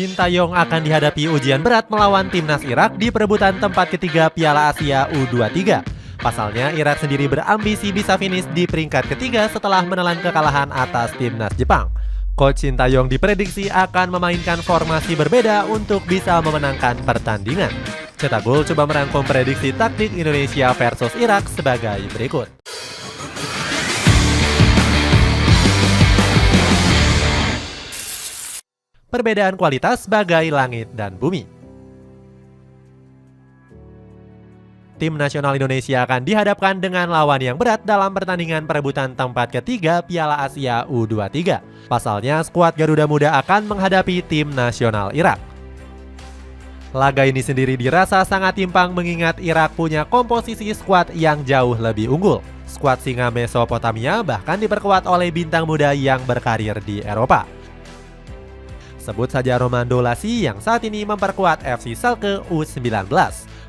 Sintayong akan dihadapi ujian berat melawan timnas Irak di perebutan tempat ketiga Piala Asia U23. Pasalnya, Irak sendiri berambisi bisa finish di peringkat ketiga setelah menelan kekalahan atas timnas Jepang. Coach Sintayong diprediksi akan memainkan formasi berbeda untuk bisa memenangkan pertandingan. Cetak Gol coba merangkum prediksi taktik Indonesia versus Irak sebagai berikut. Perbedaan kualitas bagai langit dan bumi. Tim nasional Indonesia akan dihadapkan dengan lawan yang berat dalam pertandingan perebutan tempat ketiga Piala Asia U23. Pasalnya, skuad Garuda Muda akan menghadapi tim nasional Irak. Laga ini sendiri dirasa sangat timpang mengingat Irak punya komposisi skuad yang jauh lebih unggul. Skuad Singa Mesopotamia bahkan diperkuat oleh bintang muda yang berkarir di Eropa. Sebut saja Romando Lassi yang saat ini memperkuat FC Schalke U19.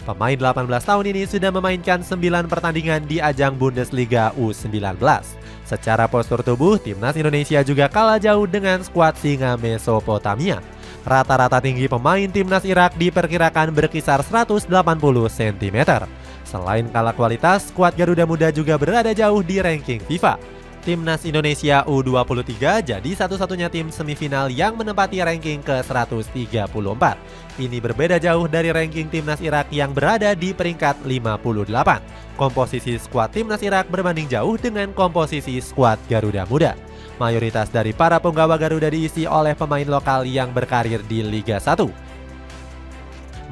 Pemain 18 tahun ini sudah memainkan 9 pertandingan di ajang Bundesliga U19. Secara postur tubuh, timnas Indonesia juga kalah jauh dengan skuad Singa Mesopotamia. Rata-rata tinggi pemain timnas Irak diperkirakan berkisar 180 cm. Selain kalah kualitas, skuad Garuda Muda juga berada jauh di ranking FIFA. Timnas Indonesia U23 jadi satu-satunya tim semifinal yang menempati ranking ke-134. Ini berbeda jauh dari ranking timnas Irak yang berada di peringkat 58. Komposisi skuad timnas Irak berbanding jauh dengan komposisi skuad Garuda Muda. Mayoritas dari para punggawa Garuda diisi oleh pemain lokal yang berkarir di Liga 1.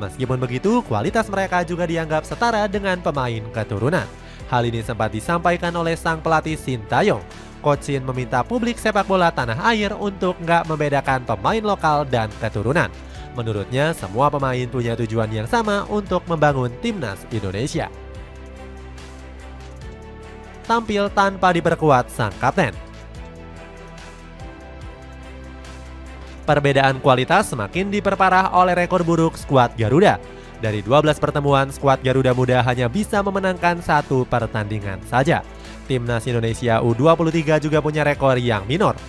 Meskipun begitu, kualitas mereka juga dianggap setara dengan pemain keturunan. Hal ini sempat disampaikan oleh sang pelatih Sintayong. Coach Shin meminta publik sepak bola tanah air untuk nggak membedakan pemain lokal dan keturunan. Menurutnya, semua pemain punya tujuan yang sama untuk membangun timnas Indonesia. Tampil tanpa diperkuat sang kapten. Perbedaan kualitas semakin diperparah oleh rekor buruk skuad Garuda. Dari 12 pertemuan, skuad Garuda Muda hanya bisa memenangkan 1 pertandingan saja. Timnas Indonesia U23 juga punya rekor yang minor.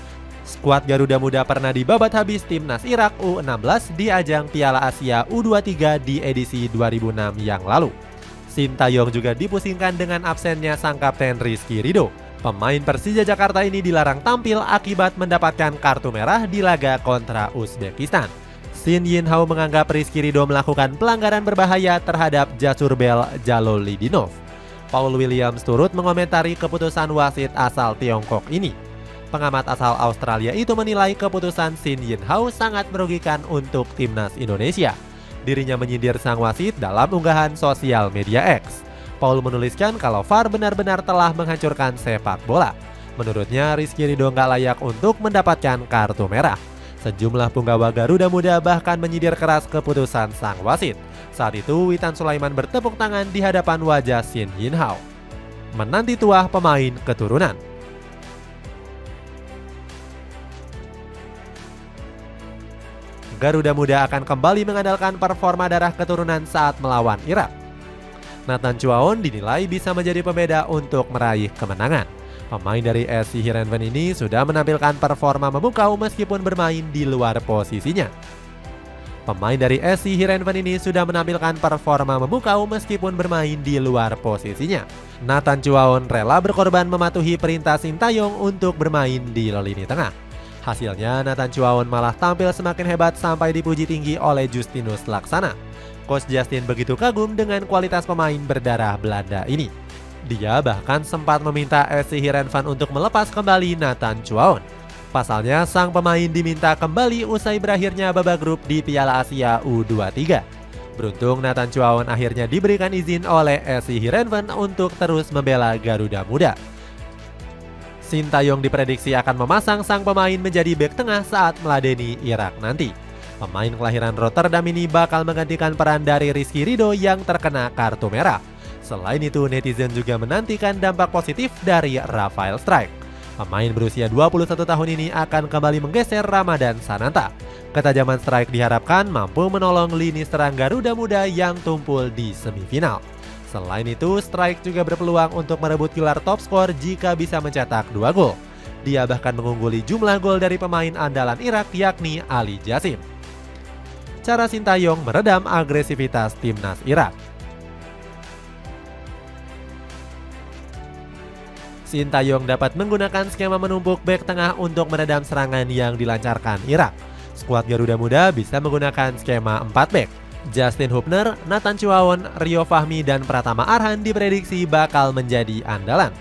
Skuad Garuda Muda pernah dibabat habis timnas Irak U16 di ajang Piala Asia U23 di edisi 2006 yang lalu. Sintayong juga dipusingkan dengan absennya sang kapten Rizky Ridho. Pemain Persija Jakarta ini dilarang tampil akibat mendapatkan kartu merah di laga kontra Uzbekistan. Shin Yinhao menganggap Rizky Ridho melakukan pelanggaran berbahaya terhadap Jasurbel Jalolidinov. Paul Williams turut mengomentari keputusan wasit asal Tiongkok ini. Pengamat asal Australia itu menilai keputusan Shin Yinhao sangat merugikan untuk timnas Indonesia. Dirinya menyindir sang wasit dalam unggahan sosial media X. Paul menuliskan kalau VAR benar-benar telah menghancurkan sepak bola. Menurutnya, Rizky Ridho nggak layak untuk mendapatkan kartu merah. Sejumlah punggawa Garuda Muda bahkan menyindir keras keputusan sang wasit. Saat itu, Witan Sulaiman bertepuk tangan di hadapan wajah Shin Yinhao. Menanti tuah pemain keturunan. Garuda Muda akan kembali mengandalkan performa darah keturunan saat melawan Irak. Nathan Chuaon dinilai bisa menjadi pembeda untuk meraih kemenangan. Pemain dari SC Heerenveen ini sudah menampilkan performa memukau meskipun bermain di luar posisinya. Pemain dari SC Heerenveen ini sudah menampilkan performa memukau meskipun bermain di luar posisinya. Nathan Chuaon rela berkorban mematuhi perintah Sintayong untuk bermain di lini tengah. Hasilnya, Nathan Chuaon malah tampil semakin hebat sampai dipuji tinggi oleh Justinus Laksana. Coach Justin begitu kagum dengan kualitas pemain berdarah Belanda ini. Dia bahkan sempat meminta SC Heerenveen untuk melepas kembali Nathan Chuaon. Pasalnya, sang pemain diminta kembali usai berakhirnya babak grup di Piala Asia U23. Beruntung Nathan Chuaon akhirnya diberikan izin oleh SC Heerenveen untuk terus membela Garuda Muda. Sintayong diprediksi akan memasang sang pemain menjadi bek tengah saat meladeni Irak nanti. Pemain kelahiran Rotterdam ini bakal menggantikan peran dari Rizky Ridho yang terkena kartu merah. Selain itu, netizen juga menantikan dampak positif dari Rafael Strijk. Pemain berusia 21 tahun ini akan kembali menggeser Ramadan Sananta. Ketajaman Strijk diharapkan mampu menolong lini serang Garuda Muda yang tumpul di semifinal. Selain itu, Strijk juga berpeluang untuk merebut gelar top skor jika bisa mencetak 2 gol. Dia bahkan mengungguli jumlah gol dari pemain andalan Irak yakni Ali Jassim. cara Sintayong meredam agresivitas timnas Irak. Sintayong dapat menggunakan skema menumpuk bek tengah untuk meredam serangan yang dilancarkan Irak. Skuad Garuda Muda bisa menggunakan skema 4 bek. Justin Hubner, Nathan Chuaon, Rio Fahmi, dan Pratama Arhan diprediksi bakal menjadi andalan.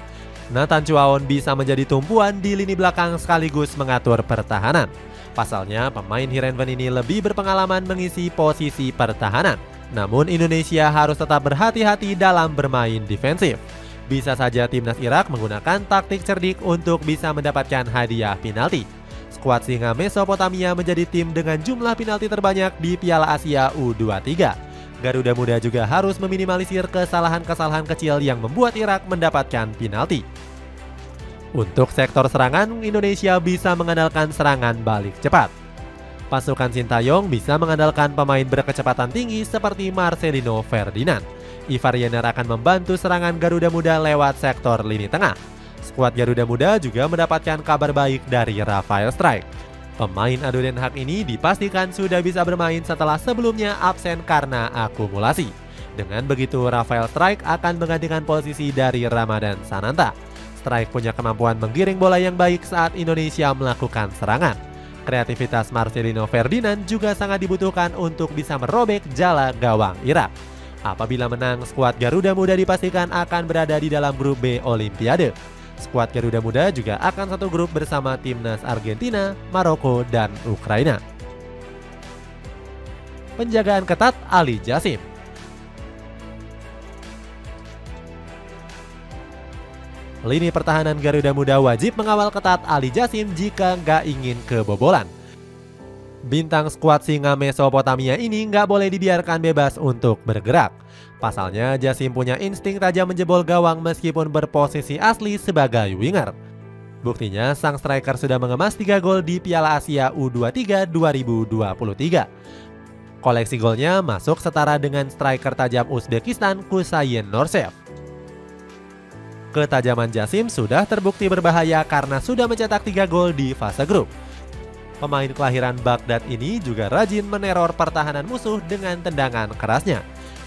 Nathan Chuaon bisa menjadi tumpuan di lini belakang sekaligus mengatur pertahanan. Pasalnya, pemain Heerenveen ini lebih berpengalaman mengisi posisi pertahanan. Namun Indonesia harus tetap berhati-hati dalam bermain defensif. Bisa saja timnas Irak menggunakan taktik cerdik untuk bisa mendapatkan hadiah penalti. Skuad Singa Mesopotamia menjadi tim dengan jumlah penalti terbanyak di Piala Asia U23. Garuda Muda juga harus meminimalisir kesalahan-kesalahan kecil yang membuat Irak mendapatkan penalti. Untuk sektor serangan, Indonesia bisa mengandalkan serangan balik cepat. Pasukan Sintayong bisa mengandalkan pemain berkecepatan tinggi seperti Marcelino Ferdinand. Ivar Yener akan membantu serangan Garuda Muda lewat sektor lini tengah. Skuad Garuda Muda juga mendapatkan kabar baik dari Rafael Strijk. Pemain adu Den Haag ini dipastikan sudah bisa bermain setelah sebelumnya absen karena akumulasi. Dengan begitu, Rafael Strijk akan menggantikan posisi dari Ramadan Sananta. Strijk punya kemampuan menggiring bola yang baik saat Indonesia melakukan serangan. Kreativitas Marcelino Ferdinand juga sangat dibutuhkan untuk bisa merobek jala gawang Irak. Apabila menang, skuad Garuda Muda dipastikan akan berada di dalam grup B Olimpiade. Skuad Garuda Muda juga akan satu grup bersama timnas Argentina, Maroko, dan Ukraina. Penjagaan ketat Ali Jassim. Lini pertahanan Garuda Muda wajib mengawal ketat Ali Jassim jika nggak ingin kebobolan. Bintang skuad Singa Mesopotamia ini nggak boleh dibiarkan bebas untuk bergerak. Pasalnya, Jassim punya insting tajam menjebol gawang meskipun berposisi asli sebagai winger. Buktinya, sang striker sudah mengemas 3 gol di Piala Asia U23 2023. Koleksi golnya masuk setara dengan striker tajam Uzbekistan Kusayin Norsev. Ketajaman Jassim sudah terbukti berbahaya karena sudah mencetak 3 gol di fase grup. Pemain kelahiran Baghdad ini juga rajin meneror pertahanan musuh dengan tendangan kerasnya.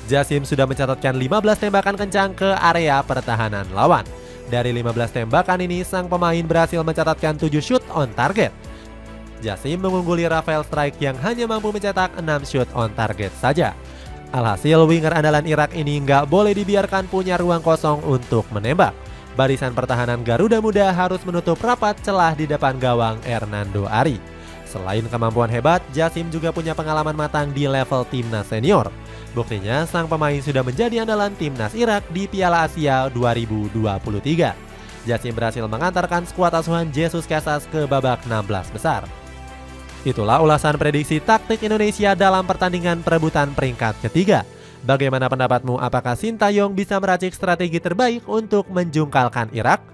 Jassim sudah mencatatkan 15 tembakan kencang ke area pertahanan lawan. Dari 15 tembakan ini, sang pemain berhasil mencatatkan 7 shoot on target. Jassim mengungguli Rafael Strijk yang hanya mampu mencetak 6 shoot on target saja. Alhasil, winger andalan Irak ini nggak boleh dibiarkan punya ruang kosong untuk menembak. Barisan pertahanan Garuda Muda harus menutup rapat celah di depan gawang Hernando Ari. Selain kemampuan hebat, Jassim juga punya pengalaman matang di level timnas senior. Buktinya, sang pemain sudah menjadi andalan timnas Irak di Piala Asia 2023. Jassim berhasil mengantarkan skuad asuhan Jesus Casas ke babak 16 besar. Itulah ulasan prediksi taktik Indonesia dalam pertandingan perebutan peringkat ketiga. Bagaimana pendapatmu? Apakah Sintayong bisa meracik strategi terbaik untuk menjungkalkan Irak?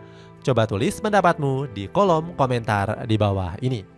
Coba tulis pendapatmu di kolom komentar di bawah ini.